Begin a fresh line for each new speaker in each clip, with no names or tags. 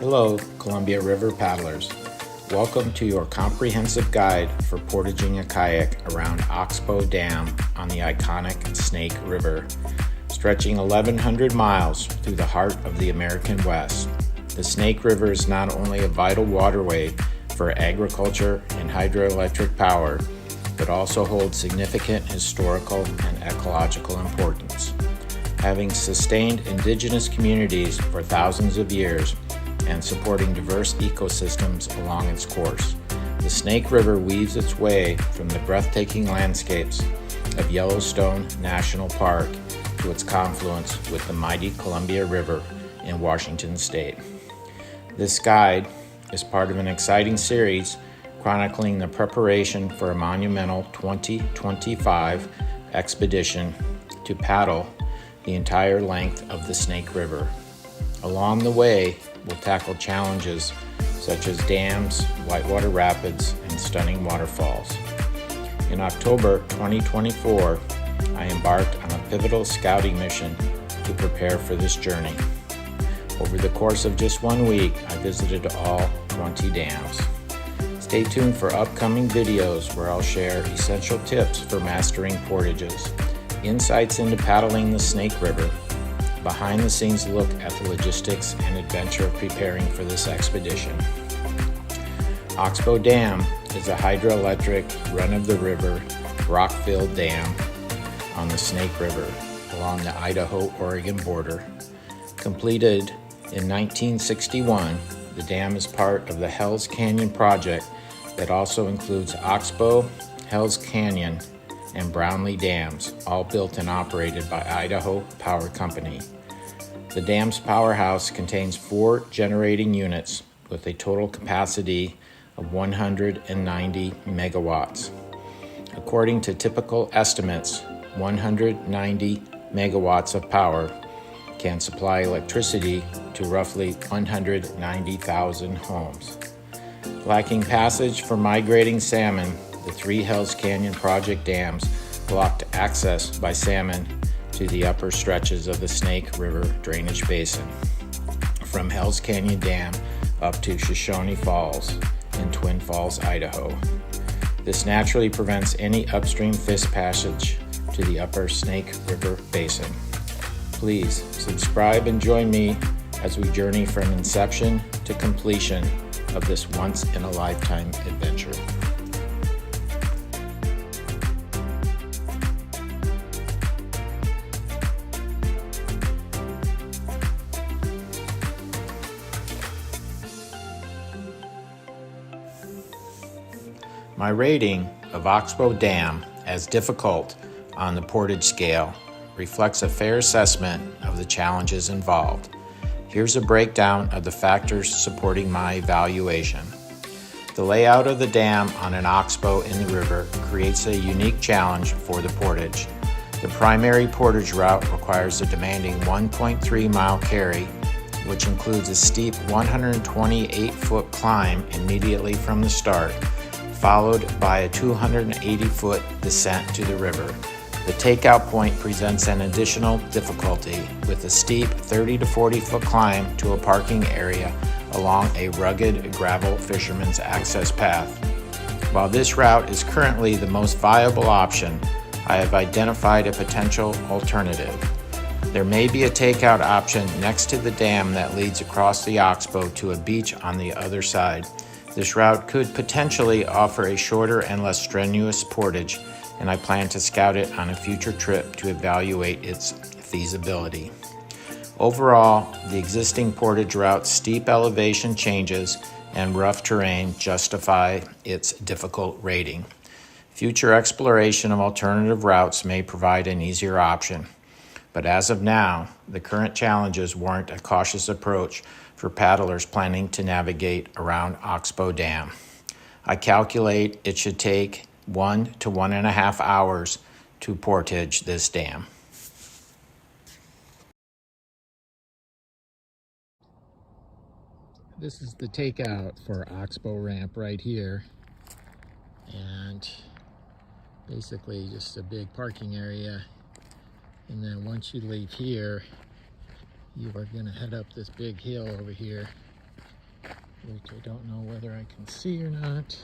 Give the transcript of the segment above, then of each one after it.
Hello, Columbia River paddlers. Welcome to your comprehensive guide for portaging a kayak around Oxbow Dam on the iconic Snake River, stretching 1,100 miles through the heart of the American West. The Snake River is not only a vital waterway for agriculture and hydroelectric power, but also holds significant historical and ecological importance. Having sustained indigenous communities for thousands of years and supporting diverse ecosystems along its course, the Snake River weaves its way from the breathtaking landscapes of Yellowstone National Park to its confluence with the mighty Columbia River in Washington State. This guide is part of an exciting series chronicling the preparation for a monumental 2025 expedition to paddle the entire length of the Snake River. Along the way, we'll tackle challenges such as dams, whitewater rapids, and stunning waterfalls. In October 2024, I embarked on a pivotal scouting mission to prepare for this journey. Over the course of just 1 week, I visited all 20 dams. Stay tuned for upcoming videos where I'll share essential tips for mastering portages, insights into paddling the Snake River, behind-the-scenes look at the logistics and adventure of preparing for this expedition. Oxbow Dam is a hydroelectric, run-of-the-river, rock-filled dam on the Snake River along the Idaho-Oregon border. Completed in 1961, the dam is part of the Hells Canyon project that also includes Oxbow, Hells Canyon, and Brownlee Dams, all built and operated by Idaho Power Company. The dam's powerhouse contains 4 generating units with a total capacity of 190 megawatts. According to typical estimates, 190 megawatts of power can supply electricity to roughly 190,000 homes. Lacking passage for migrating salmon, the 3 Hells Canyon project dams blocked access by salmon to the upper stretches of the Snake River drainage basin, from Hells Canyon Dam up to Shoshone Falls in Twin Falls, Idaho. This naturally prevents any upstream fish passage to the upper Snake River basin. Please subscribe and join me as we journey from inception to completion of this once-in-a-lifetime adventure. My rating of Oxbow Dam as difficult on the portage scale reflects a fair assessment of the challenges involved. Here's a breakdown of the factors supporting my evaluation. The layout of the dam on an oxbow in the river creates a unique challenge for the portage. The primary portage route requires a demanding 1.3-mile carry, which includes a steep 128-foot climb immediately from the start, followed by a 280-foot descent to the river. The takeout point presents an additional difficulty with a steep 30 to 40-foot climb to a parking area along a rugged gravel fisherman's access path. While this route is currently the most viable option, I have identified a potential alternative. There may be a takeout option next to the dam that leads across the Oxbow to a beach on the other side. This route could potentially offer a shorter and less strenuous portage, and I plan to scout it on a future trip to evaluate its feasibility. Overall, the existing portage route's steep elevation changes and rough terrain justify its difficult rating. Future exploration of alternative routes may provide an easier option, but as of now, the current challenges warrant a cautious approach for paddlers planning to navigate around Oxbow Dam. I calculate it should take 1 to 1.5 hours to portage this dam. This is the takeout for Oxbow Ramp right here, and basically just a big parking area. And then once you leave here, you are going to head up this big hill over here which I don't know whether I can see or not.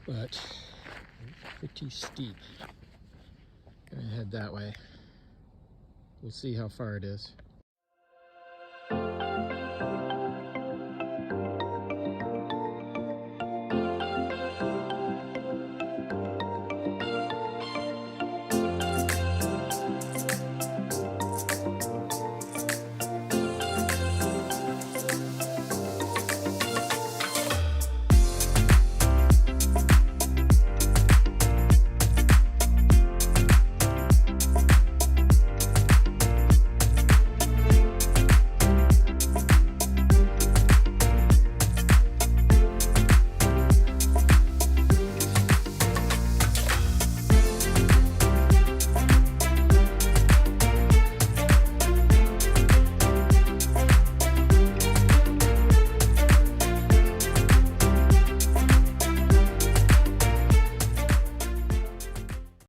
But pretty steep. Gonna head that way. We'll see how far it is.